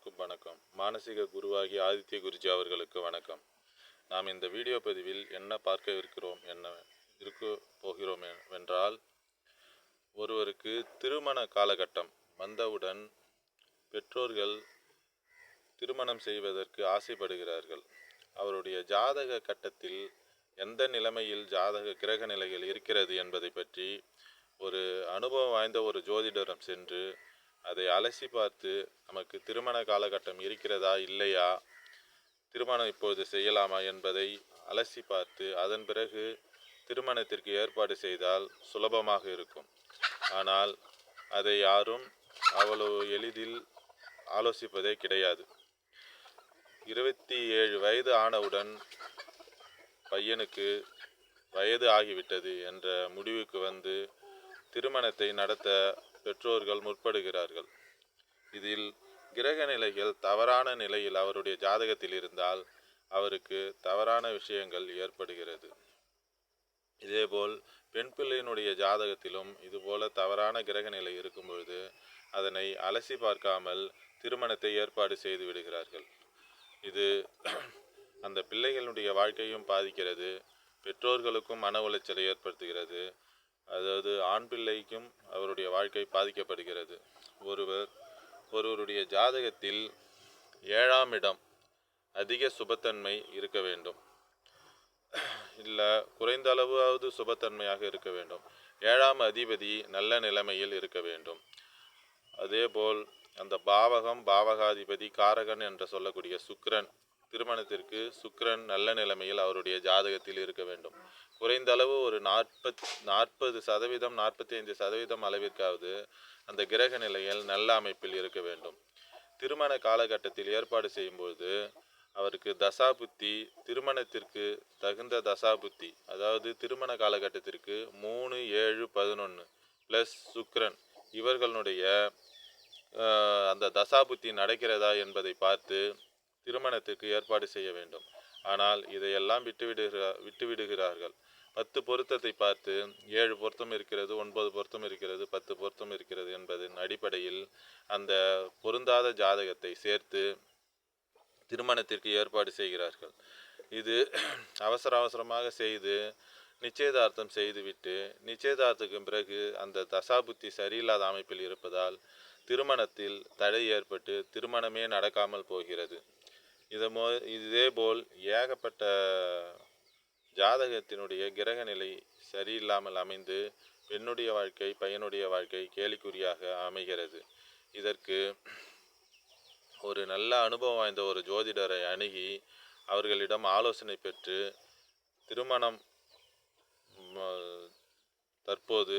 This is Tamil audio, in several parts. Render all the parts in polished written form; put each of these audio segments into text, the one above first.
எல்லோருக்கும் வணக்கம். மானசீக குருவாகி ஆதித்ய குருஜி அவர்களுக்கு வணக்கம். நாம் இந்த வீடியோ பதிவில் என்ன பார்க்க போகிறோம் என்றால், ஒருவருக்கு திருமண காலகட்டம் வந்தவுடன் பெற்றோர்கள் திருமணம் செய்வதற்கு ஆசைப்படுகிறார்கள். அவருடைய ஜாதக கட்டத்தில் எந்த நிலைமையில் ஜாதக கிரக நிலைகள் இருக்கிறது என்பதை பற்றி ஒரு அனுபவம் வாய்ந்த ஒரு ஜோதிடரிடம் சென்று அதை அலசி பார்த்து, நமக்கு திருமண காலகட்டம் இருக்கிறதா இல்லையா, திருமணம் இப்பொழுது செய்யலாமா என்பதை அலசி பார்த்து அதன் பிறகு திருமணத்திற்கு ஏற்பாடு செய்தால் சுலபமாக இருக்கும். ஆனால் அதை யாரும் அவ்வளவு எளிதில் ஆலோசிப்பதே கிடையாது. 27 வயது ஆனவுடன் பையனுக்கு வயது ஆகிவிட்டது என்ற முடிவுக்கு வந்து திருமணத்தை நடத்த பெற்றோர்கள் முற்படுகிறார்கள். இதில் கிரக நிலைகள் தவறான நிலையில் அவருடைய ஜாதகத்தில் இருந்தால் அவருக்கு தவறான விஷயங்கள் ஏற்படுகிறது. இதேபோல் பெண் பிள்ளையினுடைய ஜாதகத்திலும் இதுபோல தவறான கிரக நிலை இருக்கும் பொழுது அதனை அலசி பார்க்காமல் திருமணத்தை ஏற்பாடு செய்து விடுகிறார்கள். இது அந்த பிள்ளைகளுடைய வாழ்க்கையும் பாதிக்கிறது, பெற்றோர்களுக்கும் மன உளைச்சலை ஏற்படுத்துகிறது. அதாவது ஆண் பிள்ளைக்கும் அவருடைய வாழ்க்கை பாதிக்கப்படுகிறது. ஒருவருடைய ஜாதகத்தில் 7ஆம் இடம் அதிக சுபத்தன்மை இருக்க வேண்டும், இல்லை குறைந்த அளவாவது சுபத்தன்மையாக இருக்க வேண்டும். 7ஆம் அதிபதி நல்ல நிலைமையில் இருக்க வேண்டும். அதேபோல் அந்த பாவகாதிபதி காரகன் என்று சொல்லக்கூடிய சுக்கிரன், திருமணத்திற்கு சுக்கிரன் நல்ல நிலைமையில் அவருடைய ஜாதகத்தில் இருக்க வேண்டும். குறைந்த அளவு ஒரு 40% 45% அளவிற்காவது அந்த கிரக நிலையில் நல்ல அமைப்பில் இருக்க வேண்டும். திருமண காலகட்டத்தில் ஏற்பாடு செய்யும்போது அவருக்கு தசாபுத்தி, திருமணத்திற்கு தகுந்த தசாபுத்தி, அதாவது திருமண காலகட்டத்திற்கு 3, 7, 11 ப்ளஸ் சுக்கிரன் இவர்களுடைய அந்த தசாபுத்தி நடக்கிறதா என்பதை பார்த்து திருமணத்திற்கு ஏற்பாடு செய்ய வேண்டும். ஆனால் இதையெல்லாம் விட்டுவிடுகிறார்கள். 10 பொருத்தத்தை பார்த்து 7 பொருத்தம் இருக்கிறது, 9 பொருத்தம் இருக்கிறது, 10 பொருத்தம் இருக்கிறது என்பதன் அடிப்படையில் அந்த பொருந்தாத ஜாதகத்தை சேர்த்து திருமணத்திற்கு ஏற்பாடு செய்கிறார்கள். இது அவசரமாக செய்து நிச்சயதார்த்தம் செய்துவிட்டு நிச்சயதார்த்தத்துக்கு பிறகு அந்த தசாபுத்தி சரியில்லாத அமைப்பில் இருப்பதால் திருமணத்தில் தடை ஏற்பட்டு திருமணமே நடக்காமல் போகிறது. இதேபோல் ஏகப்பட்ட ஜாதகத்தினுடைய கிரக நிலை சரியில்லாமல் அமைந்து பெண்ணுடைய வாழ்க்கை பையனுடைய வாழ்க்கை கேலிக்குறியாக அமைகிறது. இதற்கு ஒரு நல்ல அனுபவம் வாய்ந்த ஒரு ஜோதிடரை அணுகி அவர்களிடம் ஆலோசனை பெற்று திருமணம் தற்போது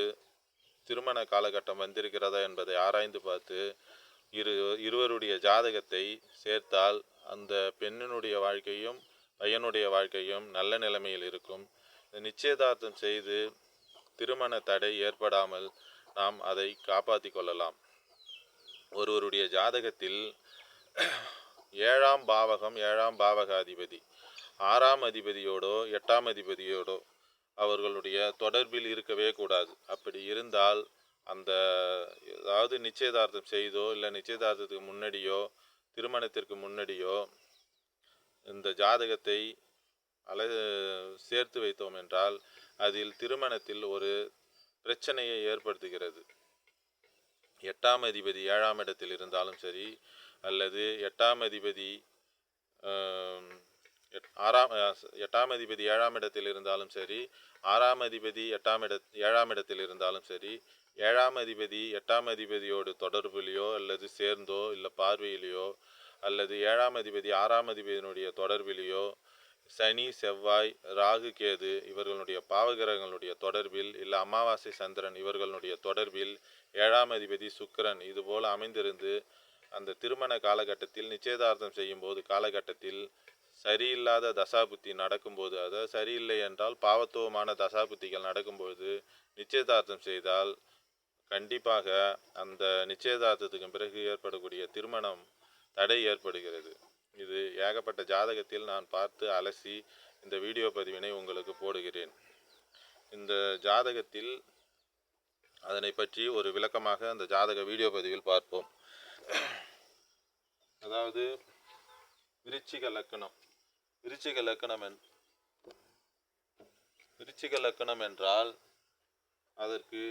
திருமண காலகட்டம் வந்திருக்கிறதா என்பதை ஆராய்ந்து பார்த்து இருவருடைய ஜாதகத்தை சேர்த்தால் அந்த பெண்ணினுடைய வாழ்க்கையும் பையனுடைய வாழ்க்கையும் நல்ல நிலைமையில் இருக்கும். நிச்சயதார்த்தம் செய்து திருமண தடை ஏற்படாமல் நாம் அதை காப்பாற்றி கொள்ளலாம். ஒருவருடைய ஜாதகத்தில் 7ஆம் பாவகம் 7ஆம் பாவகாதிபதி 6ஆம் அதிபதியோடோ 8ஆம் அதிபதியோடோ அவர்களுடைய தொடர்பில் இருக்கவே கூடாது. அப்படி இருந்தால் அந்த அதாவது நிச்சயதார்த்தம் செய்தோ இல்லை நிச்சயதார்த்தத்துக்கு முன்னாடியோ திருமணத்திற்கு முன்னாடியோ இந்த ஜாதகத்தை சேர்த்து வைத்தோம் என்றால் அதில் திருமணத்தில் ஒரு பிரச்சனையை ஏற்படுத்துகிறது. 8ஆம் அதிபதி 7ஆம் இடத்தில் இருந்தாலும் சரி, அல்லது 8ஆம் அதிபதி 7ஆம் இடத்தில் இருந்தாலும் சரி, 6ஆம் அதிபதி 7ஆம் இடத்தில் இருந்தாலும் சரி, 7ஆம் அதிபதி 8ஆம் அதிபதியோடு தொடர்பிலையோ அல்லது சேர்ந்தோ இல்லை பார்வையிலையோ, அல்லது 7ஆம் அதிபதி 6ஆம் அதிபதியினுடைய தொடர்பிலையோ, சனி செவ்வாய் ராகு கேது இவர்களுடைய பாவகிரகங்களுடைய தொடர்பில், இல்லை அமாவாசை சந்திரன் இவர்களுடைய தொடர்பில், 7ஆம் அதிபதி சுக்கிரன் இதுபோல் அமைந்திருந்து அந்த திருமண காலகட்டத்தில் நிச்சயதார்த்தம் செய்யும் போது காலகட்டத்தில் சரியில்லாத தசாபுத்தி நடக்கும்போது, அதாவது சரியில்லை என்றால் பாவத்துவமான தசாபுத்திகள் நடக்கும்போது நிச்சயதார்த்தம் செய்தால் கண்டிப்பாக அந்த நிச்சயதார்த்தத்துக்கு பிறகு ஏற்படக்கூடிய திருமணம் தடை ஏற்படுகிறது. இது ஏகப்பட்ட ஜாதகத்தில் நான் பார்த்து அலசி இந்த வீடியோ பதிவினை உங்களுக்கு போடுகிறேன். இந்த ஜாதகத்தில் அதனை பற்றி ஒரு விளக்கமாக அந்த ஜாதக வீடியோ பதிவில் பார்ப்போம். அதாவது அதாவது விருச்சிக லக்கணம். விருச்சிக லக்கணம் என்றால் அதற்கு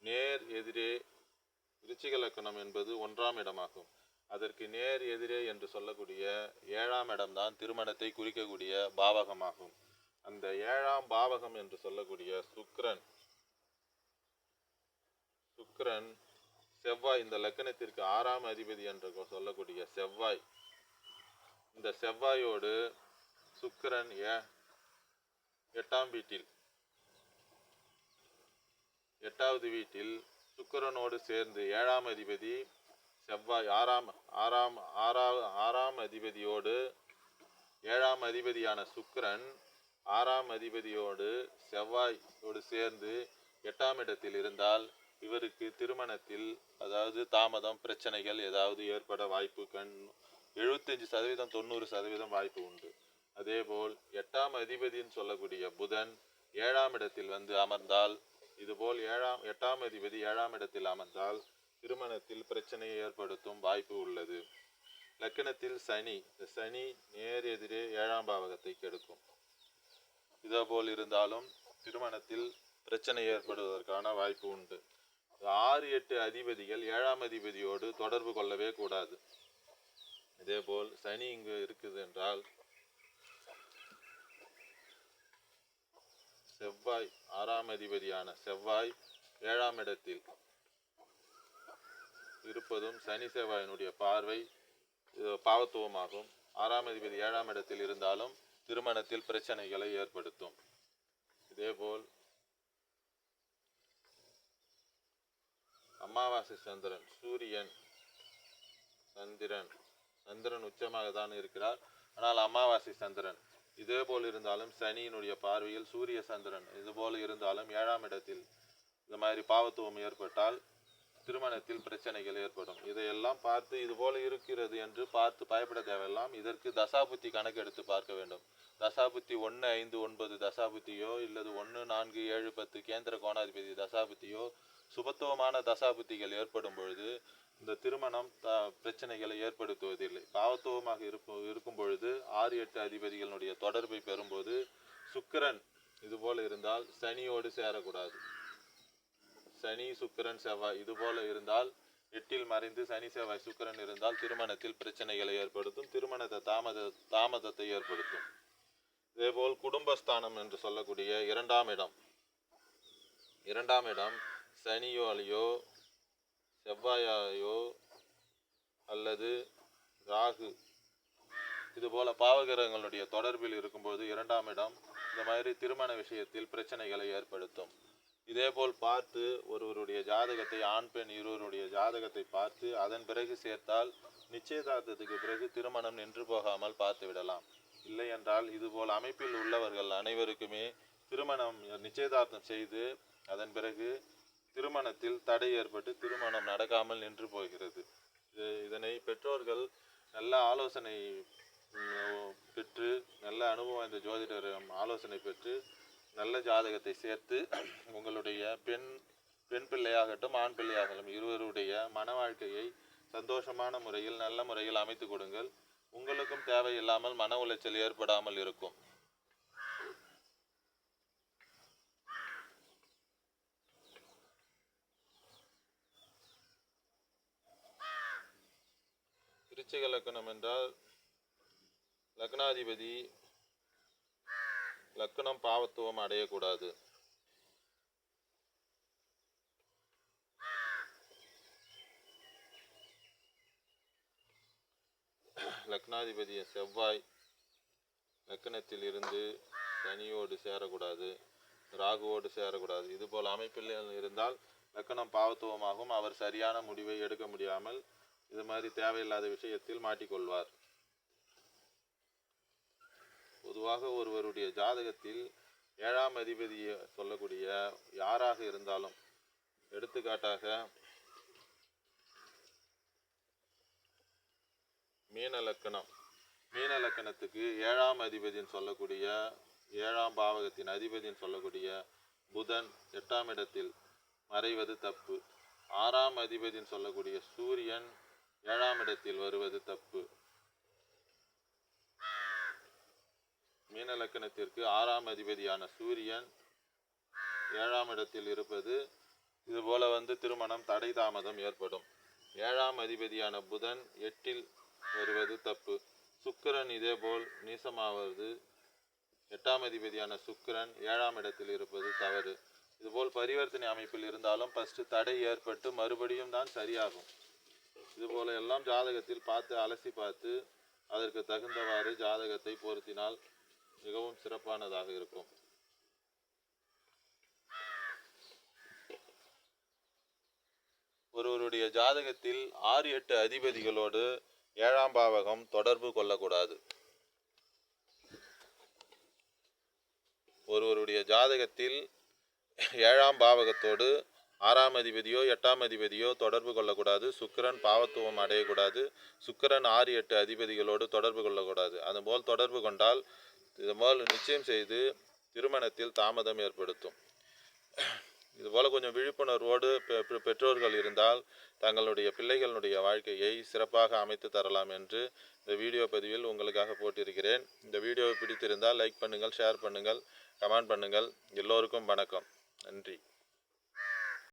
நேர் எதிரே, விருச்சிக லக்கணம் என்பது 1ஆம் இடமாகும். அதற்கு நேர் எதிரே என்று சொல்லக்கூடிய 7ஆம் இடம்தான் திருமணத்தை குறிக்கக்கூடிய பாவகமாகும். அந்த 7ஆம் பாவகம் என்று சொல்லக்கூடிய சுக்கிரன், செவ்வாய், இந்த லக்கணத்திற்கு 6ஆம் அதிபதி என்று சொல்லக்கூடிய செவ்வாய், இந்த செவ்வாயோடு சுக்கிரன் 8ஆம் வீட்டில், 8வது வீட்டில் சுக்கிரனோடு சேர்ந்து 7ஆம் அதிபதி செவ்வாய், ஆறாம் அதிபதியோடு 7ஆம் அதிபதியான சுக்கிரன் 6ஆம் அதிபதியோடு செவ்வாயோடு சேர்ந்து 8ஆம் இடத்தில் இருந்தால் இவருக்கு திருமணத்தில் அதாவது தாமதம், பிரச்சனைகள் ஏதாவது ஏற்பட வாய்ப்பு 75% 90% வாய்ப்பு உண்டு. அதேபோல் 8ஆம் அதிபதின்னு சொல்லக்கூடிய புதன் 7ஆம் இடத்தில் வந்து அமர்ந்தால், இதுபோல் 8ஆம் அதிபதி 7ஆம் இடத்தில் அமர்ந்தால் திருமணத்தில் பிரச்சனையை ஏற்படுத்தும் வாய்ப்பு உள்ளது. லக்கணத்தில் சனி நேர் எதிரே 7ஆம் பாவகத்தை கெடுக்கும். இதேபோல் இருந்தாலும் திருமணத்தில் பிரச்சனை ஏற்படுவதற்கான வாய்ப்பு உண்டு. 6, 8 அதிபதிகள் 7ஆம் அதிபதியோடு தொடர்பு கொள்ளவே கூடாது. இதேபோல் சனி இங்கு இருக்குது என்றால் செவ்வாய், 6ஆம் அதிபதியான செவ்வாய் 7ஆம் இடத்தில் இருப்பதும் சனி செவ்வாயினுடைய பார்வை பாவத்துவமாகும். 6ஆம் அதிபதி 7ஆம் இடத்தில் இருந்தாலும் திருமணத்தில் பிரச்சனைகளை ஏற்படுத்தும். இதேபோல் அமாவாசை சந்திரன், சந்திரன் உச்சமாக தான் இருக்கிறார், ஆனால் அமாவாசை சந்திரன் இதேபோல் இருந்தாலும் சனியினுடைய பார்வையில் சூரிய சந்திரன் இதுபோல் இருந்தாலும் 7ஆம் இடத்தில் இந்த மாதிரி பாவத்துவம் ஏற்பட்டால் திருமணத்தில் பிரச்சனைகள் ஏற்படும். இதையெல்லாம் பார்த்து இதுபோல இருக்கிறது என்று பார்த்து பயப்பட தேவையெல்லாம். இதற்கு தசாபுத்தி கணக்கெடுத்து பார்க்க வேண்டும். தசாபுத்தி 1, 5, 9 தசாபுத்தியோ இல்லது 1, 4, 7, 10 கேந்திர கோணாதிபதி தசாபுத்தியோ சுபத்துவமான தசாபுத்திகள் ஏற்படும் பொழுது இந்த திருமணம் பிரச்சனைகளை ஏற்படுத்துவதில்லை. பாவத்துவமாக இருக்கும் பொழுது 6, 8 அதிபதிகளுடைய தொடர்பை பெறும்போது சுக்கிரன் இதுபோல இருந்தால் சனியோடு சேரக்கூடாது. சனி, சுக்கிரன், செவ்வாய் இதுபோல இருந்தால் 8இல் மறைந்து சனி, செவ்வாய், சுக்கிரன் இருந்தால் திருமணத்தில் பிரச்சனைகளை ஏற்படுத்தும், திருமணத்தை தாமதத்தை ஏற்படுத்தும். இதேபோல் குடும்பஸ்தானம் என்று சொல்லக்கூடிய 2ஆம் இடம் சனியோலையோ செவ்வாயோ அல்லது ராகு இதுபோல பாவகிரகங்களுடைய தொடர்பில் இருக்கும்போது 2ஆம் இடம் இந்த மாதிரி திருமண விஷயத்தில் பிரச்சனைகளை ஏற்படுத்தும். இதேபோல் பார்த்து ஒருவருடைய ஜாதகத்தை, ஆண் பெண் இருவருடைய ஜாதகத்தை பார்த்து அதன் பிறகு சேர்த்தால் நிச்சயதார்த்தத்துக்கு பிறகு திருமணம் நின்று போகாமல் பார்த்து விடலாம். இல்லை என்றால் இதுபோல் அமைப்பில் உள்ளவர்கள் அனைவருக்குமே திருமணம் நிச்சயதார்த்தம் செய்து அதன் பிறகு திருமணத்தில் தடை ஏற்பட்டு திருமணம் நடக்காமல் நின்று போகிறது. இதனை பெற்றோர்கள் நல்ல ஆலோசனை பெற்று, நல்ல அனுபவம் வாய்ந்த ஜோதிடரிடம் ஆலோசனை பெற்று நல்ல ஜாதகத்தை சேர்த்து உங்களுடைய பெண் பிள்ளையாகட்டும் ஆண் பிள்ளையாகட்டும் இருவருடைய மன வாழ்க்கையை சந்தோஷமான முறையில் நல்ல முறையில் அமைத்து கொடுங்கள். உங்களுக்கும் தேவையில்லாமல் மன உளைச்சல் ஏற்படாமல் இருக்கும். விருச்சிக லக்கணம் என்றால் லக்னாதிபதி லக்கணம் பாவத்துவம் அடையக்கூடாது. லக்னாதிபதி செவ்வாய் லக்கணத்தில் இருந்து சனியோடு சேரக்கூடாது, ராகுவோடு சேரக்கூடாது. இதுபோல் அமைப்பில் இருந்தால் லக்கணம் பாவத்துவமாகும். அவர் சரியான முடிவை எடுக்க முடியாமல் இது மாதிரி தேவையில்லாத விஷயத்தில் மாட்டிக்கொள்வார். பொதுவாக ஒருவருடைய ஜாதகத்தில் 7ஆம் அதிபதி சொல்லக்கூடிய யாராக இருந்தாலும், எடுத்துக்காட்டாக மீன லக்கணத்துக்கு 7ஆம் அதிபதின்னு சொல்லக்கூடிய 7ஆம் பாவகத்தின் அதிபதின்னு சொல்லக்கூடிய புதன் 8ஆம் இடத்தில் மறைவது தப்பு. 6ஆம் அதிபதின்னு சொல்லக்கூடிய சூரியன் 7ஆம் இடத்தில் வருவது தப்பு. மீன லக்கணத்திற்கு 6ஆம் அதிபதியான சூரியன் 7ஆம் இடத்தில் இருப்பது, இதுபோல திருமணம் தடை தாமதம் ஏற்படும். 7ஆம் அதிபதியான புதன் 8இல் வருவது தப்பு. சுக்கிரன் இதேபோல் நீசமாவது. 8ஆம் அதிபதியான சுக்கிரன் 7ஆம் இடத்தில் இருப்பது தவறு. இதுபோல் பரிவர்த்தனை அமைப்பில் இருந்தாலும் ஃபஸ்ட்டு தடை ஏற்பட்டு மறுபடியும் தான் சரியாகும். இதுபோல எல்லாம் ஜாதகத்தில் பார்த்து அலசி பார்த்து அதற்கு தகுந்தவாறு ஜாதகத்தை பொருத்தினால் மிகவும் சிறப்பானதாக இருக்கும். ஒருவருடைய ஜாதகத்தில் 6-8 அதிபதிகளோடு 7ஆம் பாவகம் தொடர்பு கொள்ளக்கூடாது. ஒருவருடைய ஜாதகத்தில் 7ஆம் பாவகத்தோடு 6ஆம் அதிபதியோ 8ஆம் அதிபதியோ தொடர்பு கொள்ளக்கூடாது. சுக்கிரன் பாவத்துவம் அடையக்கூடாது. சுக்கிரன் 6-8 அதிபதிகளோடு தொடர்பு கொள்ளக்கூடாது. அதுபோல் தொடர்பு கொண்டால் இதுபோல் நிச்சயம் செய்து திருமணத்தில் தாமதம் ஏற்படுத்தும். இதுபோல் கொஞ்சம் விழிப்புணர்வோடு பெற்றோர்கள் இருந்தால் தங்களுடைய பிள்ளைகளுடைய வாழ்க்கையை சிறப்பாக அமைத்து தரலாம் என்று இந்த வீடியோ பதிவில் உங்களுக்காக போட்டிருக்கிறேன். இந்த வீடியோவை பிடித்திருந்தால் லைக் பண்ணுங்கள், ஷேர் பண்ணுங்கள், கமெண்ட் பண்ணுங்கள். எல்லோருக்கும் வணக்கம். நன்றி.